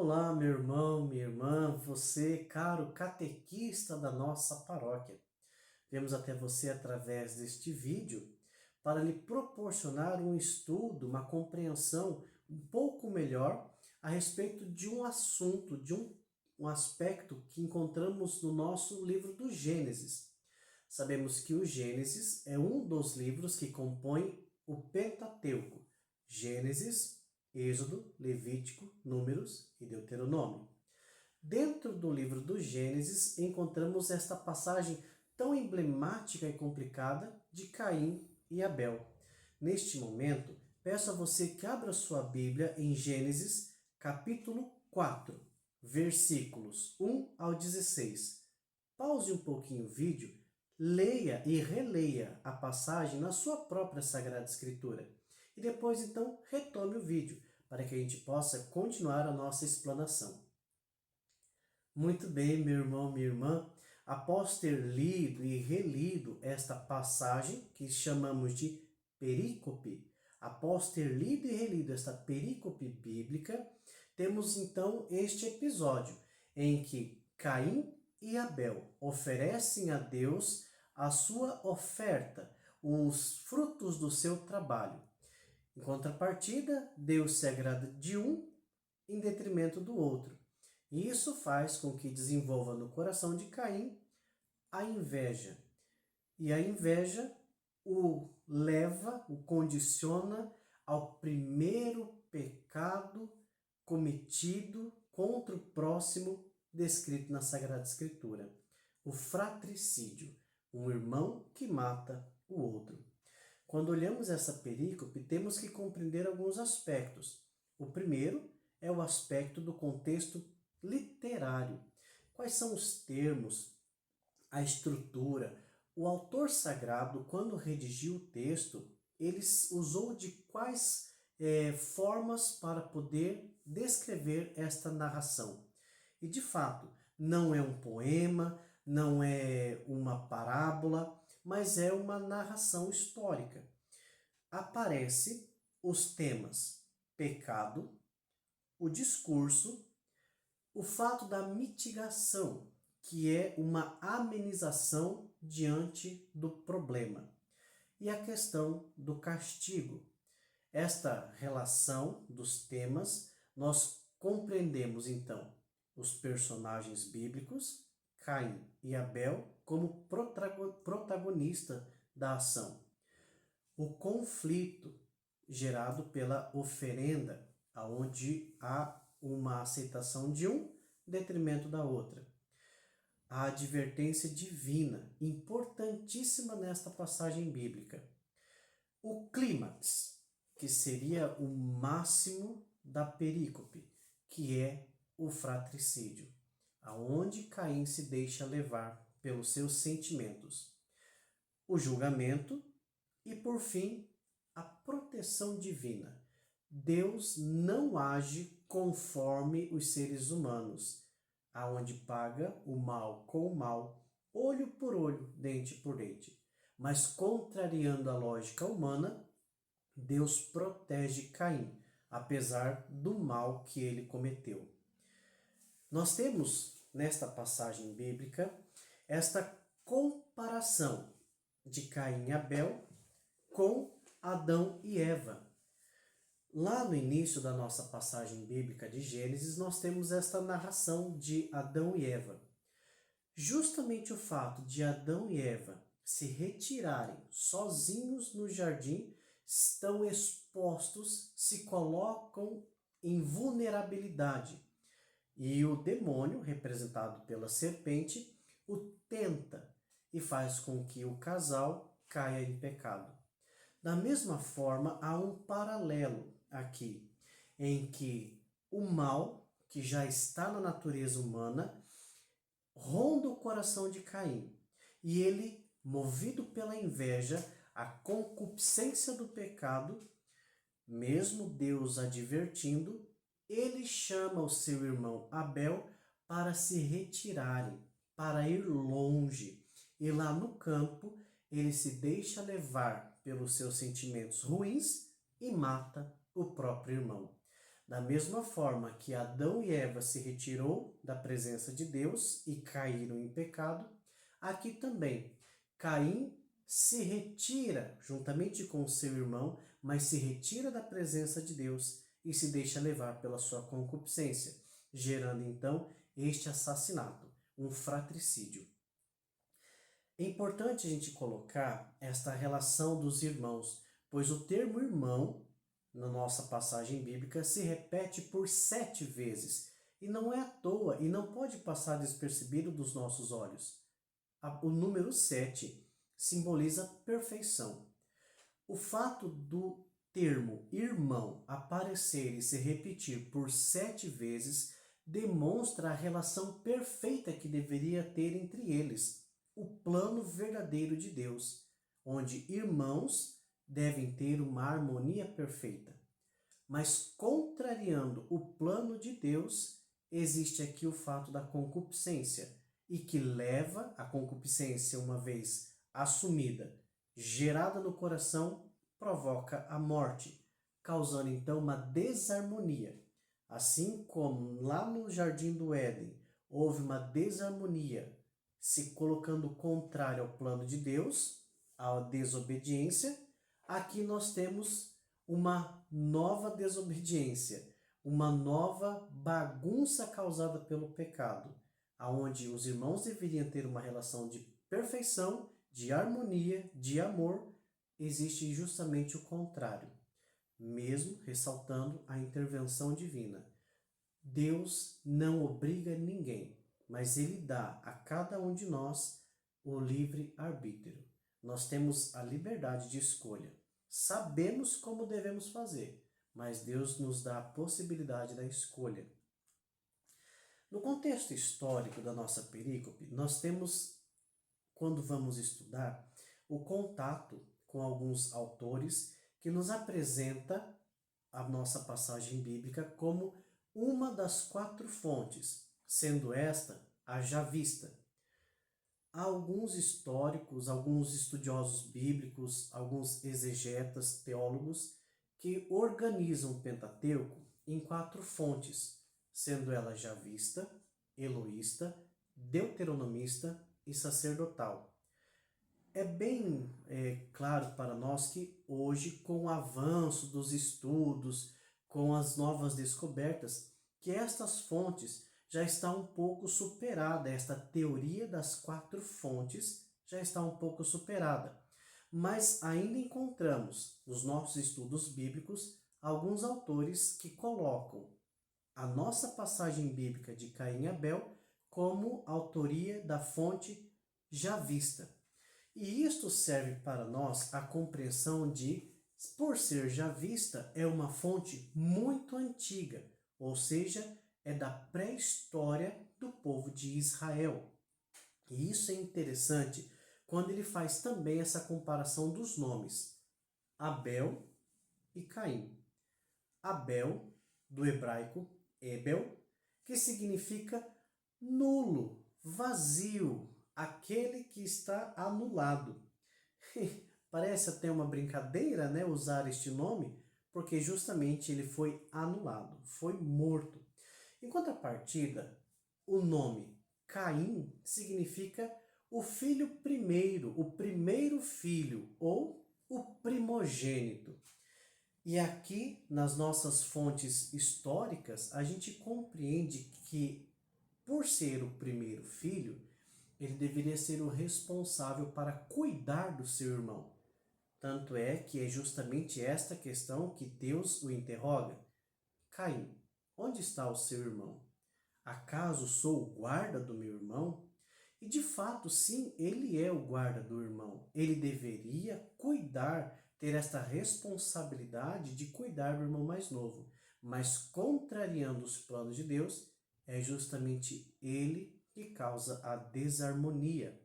Olá, meu irmão, minha irmã, você, caro catequista da nossa paróquia. Viemos até você através deste vídeo para lhe proporcionar um estudo, uma compreensão um pouco melhor a respeito de um assunto, de um aspecto que encontramos no nosso livro do Gênesis. Sabemos que o Gênesis é um dos livros que compõem o Pentateuco. Gênesis, Êxodo, Levítico, Números e Deuteronômio. Dentro do livro do Gênesis encontramos esta passagem tão emblemática e complicada de Caim e Abel. Neste momento, peço a você que abra sua Bíblia em Gênesis, capítulo 4, versículos 1 ao 16. Pause um pouquinho o vídeo, leia e releia a passagem na sua própria Sagrada Escritura. E depois, então, retome o vídeo, para que a gente possa continuar a nossa explanação. Muito bem, meu irmão, minha irmã, após ter lido e relido esta passagem, que chamamos de perícope, após ter lido e relido esta perícope bíblica, temos então este episódio em que Caim e Abel oferecem a Deus a sua oferta, os frutos do seu trabalho. Em contrapartida, Deus se agrada de um em detrimento do outro. E isso faz com que desenvolva no coração de Caim a inveja. E a inveja o leva, o condiciona ao primeiro pecado cometido contra o próximo descrito na Sagrada Escritura, o fratricídio, um irmão que mata o outro. Quando olhamos essa perícope, temos que compreender alguns aspectos. O primeiro é o aspecto do contexto literário. Quais são os termos, a estrutura? O autor sagrado, quando redigiu o texto, ele usou de quais formas para poder descrever esta narração. E de fato, não é um poema, não é uma parábola, mas é uma narração histórica. Aparece os temas pecado, o discurso, o fato da mitigação, que é uma amenização diante do problema, e a questão do castigo. Esta relação dos temas, nós compreendemos então os personagens bíblicos, Caim e Abel, como protagonista da ação. O conflito gerado pela oferenda, onde há uma aceitação de um em detrimento da outra. A advertência divina, importantíssima nesta passagem bíblica. O clímax, que seria o máximo da perícope, que é o fratricídio, aonde Caim se deixa levar pelos seus sentimentos. O julgamento e, por fim, a proteção divina. Deus não age conforme os seres humanos, aonde paga o mal com o mal, olho por olho, dente por dente. Mas, contrariando a lógica humana, Deus protege Caim, apesar do mal que ele cometeu. Nós temos, nesta passagem bíblica, esta comparação de Caim e Abel com Adão e Eva. Lá no início da nossa passagem bíblica de Gênesis, nós temos esta narração de Adão e Eva. Justamente o fato de Adão e Eva se retirarem sozinhos no jardim, estão expostos, se colocam em vulnerabilidade. E o demônio, representado pela serpente, o tenta e faz com que o casal caia em pecado. Da mesma forma, há um paralelo aqui, em que o mal, que já está na natureza humana, ronda o coração de Caim. E ele, movido pela inveja, a concupiscência do pecado, mesmo Deus advertindo, ele chama o seu irmão Abel para se retirarem, para ir longe. E lá no campo, ele se deixa levar pelos seus sentimentos ruins e mata o próprio irmão. Da mesma forma que Adão e Eva se retirou da presença de Deus e caíram em pecado, aqui também Caim se retira juntamente com seu irmão, mas se retira da presença de Deus e se deixa levar pela sua concupiscência, gerando então este assassinato, um fratricídio. É importante a gente colocar esta relação dos irmãos, pois o termo irmão, na nossa passagem bíblica, se repete por 7 vezes, e não é à toa, e não pode passar despercebido dos nossos olhos. O número 7 simboliza perfeição. O fato do termo irmão aparecer e se repetir por 7 vezes demonstra a relação perfeita que deveria ter entre eles, o plano verdadeiro de Deus, onde irmãos devem ter uma harmonia perfeita. Mas contrariando o plano de Deus, existe aqui o fato da concupiscência, e que leva a concupiscência, uma vez assumida, gerada no coração, provoca a morte, causando então uma desarmonia. Assim como lá no Jardim do Éden houve uma desarmonia, se colocando contrário ao plano de Deus, à desobediência, aqui nós temos uma nova desobediência, uma nova bagunça causada pelo pecado, aonde os irmãos deveriam ter uma relação de perfeição, de harmonia, de amor, existe justamente o contrário, mesmo ressaltando a intervenção divina. Deus não obriga ninguém, mas Ele dá a cada um de nós o livre arbítrio. Nós temos a liberdade de escolha. Sabemos como devemos fazer, mas Deus nos dá a possibilidade da escolha. No contexto histórico da nossa perícope, nós temos, quando vamos estudar, o contato com alguns autores que nos apresenta a nossa passagem bíblica como uma das 4 fontes, sendo esta a já vista. Há alguns históricos, alguns estudiosos bíblicos, alguns exegetas, teólogos, que organizam o Pentateuco em 4 fontes, sendo ela javista, eloísta, deuteronomista e sacerdotal. É bem claro para nós que hoje, com o avanço dos estudos, com as novas descobertas, que estas fontes já está um pouco superada, esta teoria das 4 fontes já está um pouco superada. Mas ainda encontramos nos nossos estudos bíblicos alguns autores que colocam a nossa passagem bíblica de Caim e Abel como autoria da fonte javista. E isto serve para nós a compreensão de, por ser javista, é uma fonte muito antiga, ou seja, é da pré-história do povo de Israel. E isso é interessante quando ele faz também essa comparação dos nomes, Abel e Caim. Abel, do hebraico Ebel, que significa nulo, vazio, aquele que está anulado. Parece até uma brincadeira, né, usar este nome, porque justamente ele foi anulado, foi morto. Em contrapartida, o nome Caim significa o filho primeiro, o primeiro filho, ou o primogênito. E aqui, nas nossas fontes históricas, a gente compreende que, por ser o primeiro filho, ele deveria ser o responsável para cuidar do seu irmão. Tanto é que é justamente esta questão que Deus o interroga. Caim, onde está o seu irmão? Acaso sou o guarda do meu irmão? E de fato, sim, ele é o guarda do irmão. Ele deveria cuidar, ter esta responsabilidade de cuidar do irmão mais novo. Mas contrariando os planos de Deus, é justamente ele que causa a desarmonia.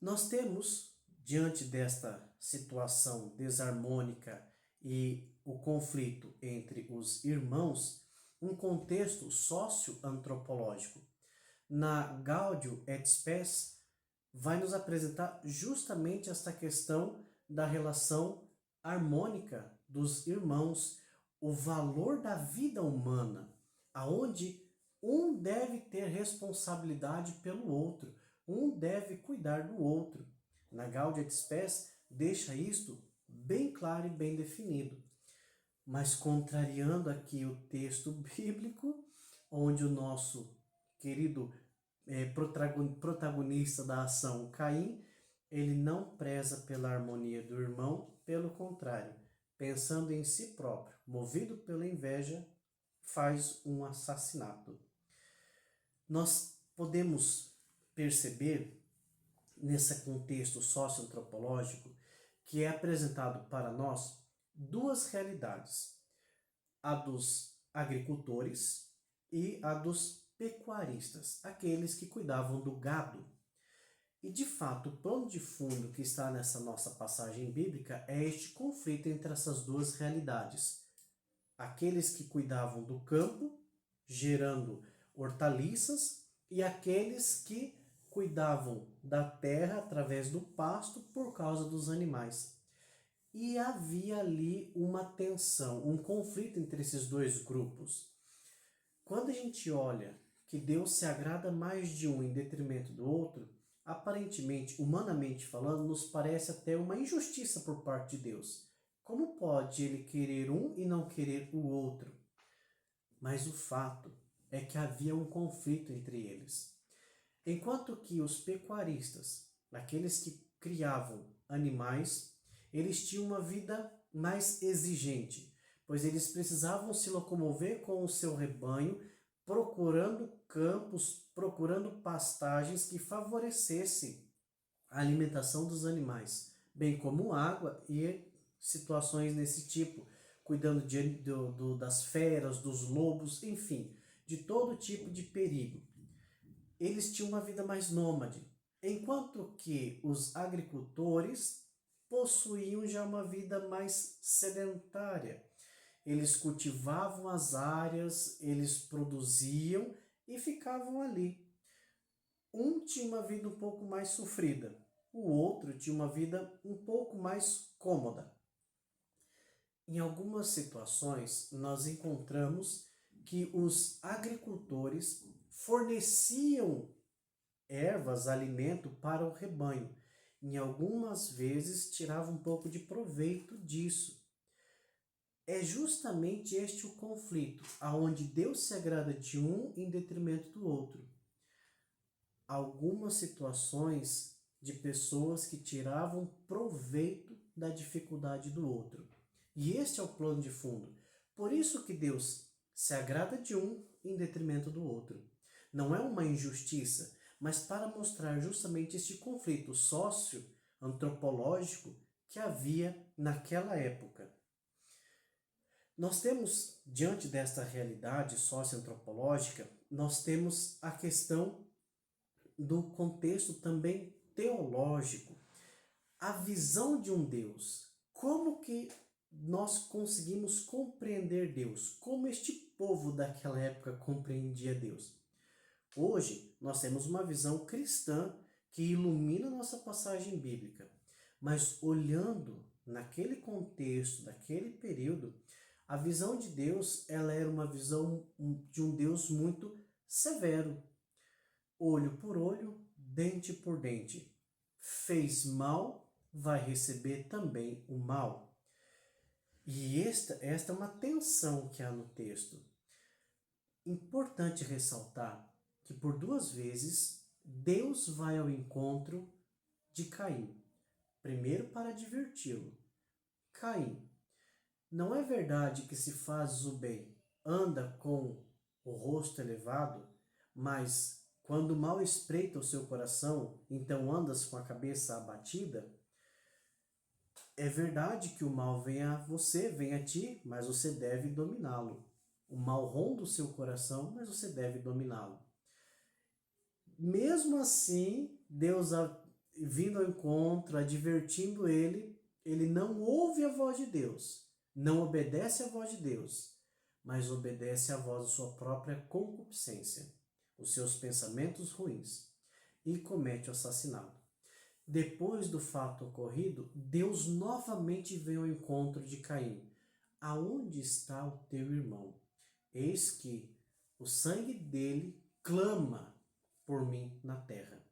Nós temos, diante desta situação desarmônica e o conflito entre os irmãos, um contexto socioantropológico. Na Gaudium et Spes, vai nos apresentar justamente esta questão da relação harmônica dos irmãos, o valor da vida humana, aonde um deve ter responsabilidade pelo outro, um deve cuidar do outro. Na Gaudia et Spes deixa isto bem claro e bem definido. Mas contrariando aqui o texto bíblico, onde o nosso querido protagonista da ação, Caim, ele não preza pela harmonia do irmão, pelo contrário, pensando em si próprio, movido pela inveja, faz um assassinato. Nós podemos perceber, nesse contexto socioantropológico, que é apresentado para nós duas realidades, a dos agricultores e a dos pecuaristas, aqueles que cuidavam do gado. E de fato, o plano de fundo que está nessa nossa passagem bíblica é este conflito entre essas duas realidades. Aqueles que cuidavam do campo, gerando hortaliças, e aqueles que cuidavam da terra através do pasto por causa dos animais. E havia ali uma tensão, um conflito entre esses dois grupos. Quando a gente olha que Deus se agrada mais de um em detrimento do outro, aparentemente, humanamente falando, nos parece até uma injustiça por parte de Deus. Como pode ele querer um e não querer o outro? Mas o fato é que havia um conflito entre eles. Enquanto que os pecuaristas, aqueles que criavam animais, eles tinham uma vida mais exigente, pois eles precisavam se locomover com o seu rebanho, procurando campos, procurando pastagens que favorecessem a alimentação dos animais, bem como água e situações desse tipo, cuidando das feras, dos lobos, enfim, de todo tipo de perigo. Eles tinham uma vida mais nômade, enquanto que os agricultores possuíam já uma vida mais sedentária. Eles cultivavam as áreas, eles produziam e ficavam ali. Um tinha uma vida um pouco mais sofrida, o outro tinha uma vida um pouco mais cômoda. Em algumas situações, nós encontramos que os agricultores forneciam ervas, alimento para o rebanho. Em algumas vezes, tiravam um pouco de proveito disso. É justamente este o conflito, aonde Deus se agrada de um em detrimento do outro. Algumas situações de pessoas que tiravam proveito da dificuldade do outro. E este é o plano de fundo. Por isso que Deus se agrada de um em detrimento do outro. Não é uma injustiça, mas para mostrar justamente este conflito sócio-antropológico que havia naquela época. Nós temos, diante desta realidade socioantropológica, nós temos a questão do contexto também teológico, a visão de um Deus. Como que nós conseguimos compreender Deus? Como este povo daquela época compreendia Deus? Hoje, nós temos uma visão cristã que ilumina nossa passagem bíblica, mas olhando naquele contexto, daquele período, a visão de Deus, ela era uma visão de um Deus muito severo. Olho por olho, dente por dente. Fez mal, vai receber também o mal. E esta é uma tensão que há no texto. Importante ressaltar que por duas vezes Deus vai ao encontro de Caim. Primeiro para adverti-lo. Caim, não é verdade que se fazes o bem, anda com o rosto elevado, mas quando o mal espreita o seu coração, então andas com a cabeça abatida? É verdade que o mal vem a você, vem a ti, mas você deve dominá-lo. O mal ronda o seu coração, mas você deve dominá-lo. Mesmo assim, Deus vindo ao encontro, advertindo ele, ele não ouve a voz de Deus, não obedece à voz de Deus, mas obedece à voz de sua própria concupiscência, os seus pensamentos ruins, e comete o assassinato. Depois do fato ocorrido, Deus novamente vem ao encontro de Caim. aonde está o teu irmão? Eis que o sangue dele clama por mim na terra.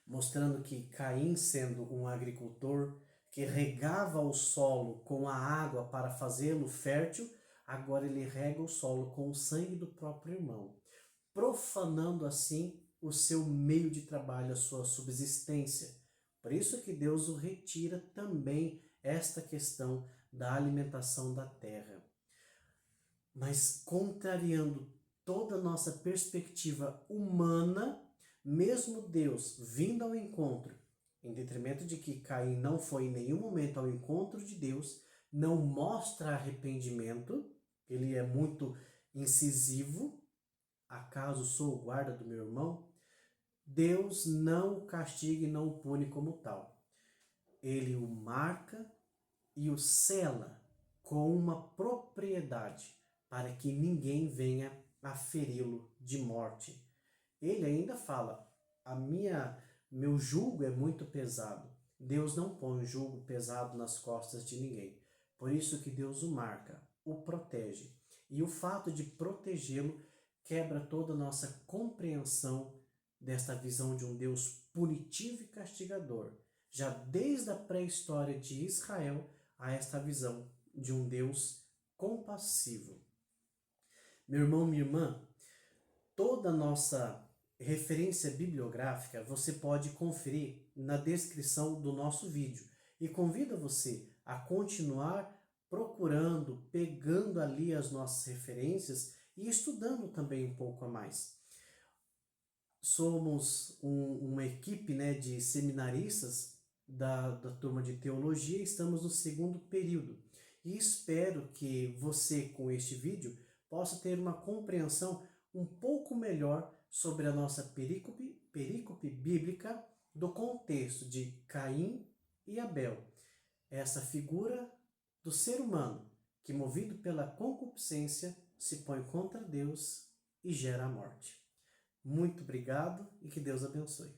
Mostrando que Caim, sendo um agricultor que regava o solo com a água para fazê-lo fértil, agora ele rega o solo com o sangue do próprio irmão, profanando assim o seu meio de trabalho, a sua subsistência. Por isso que Deus o retira também esta questão da alimentação da terra. Mas contrariando toda a nossa perspectiva humana, mesmo Deus vindo ao encontro, em detrimento de que Caim não foi em nenhum momento ao encontro de Deus, não mostra arrependimento, ele é muito incisivo, acaso sou o guarda do meu irmão? Deus não o castiga e não o pune como tal. Ele o marca e o sela com uma propriedade, para que ninguém venha a feri-lo de morte. Ele ainda fala, meu jugo é muito pesado. Deus não põe jugo pesado nas costas de ninguém. Por isso que Deus o marca, o protege. E o fato de protegê-lo quebra toda a nossa compreensão desta visão de um Deus punitivo e castigador, já desde a pré-história de Israel a esta visão de um Deus compassivo. Meu irmão, minha irmã, toda a nossa referência bibliográfica você pode conferir na descrição do nosso vídeo e convido você a continuar procurando, pegando ali as nossas referências e estudando também um pouco a mais. Somos uma equipe, de seminaristas da turma de teologia, estamos no segundo período e espero que você, com este vídeo, possa ter uma compreensão um pouco melhor sobre a nossa perícope bíblica do contexto de Caim e Abel, essa figura do ser humano que, movido pela concupiscência, se põe contra Deus e gera a morte. Muito obrigado e que Deus abençoe.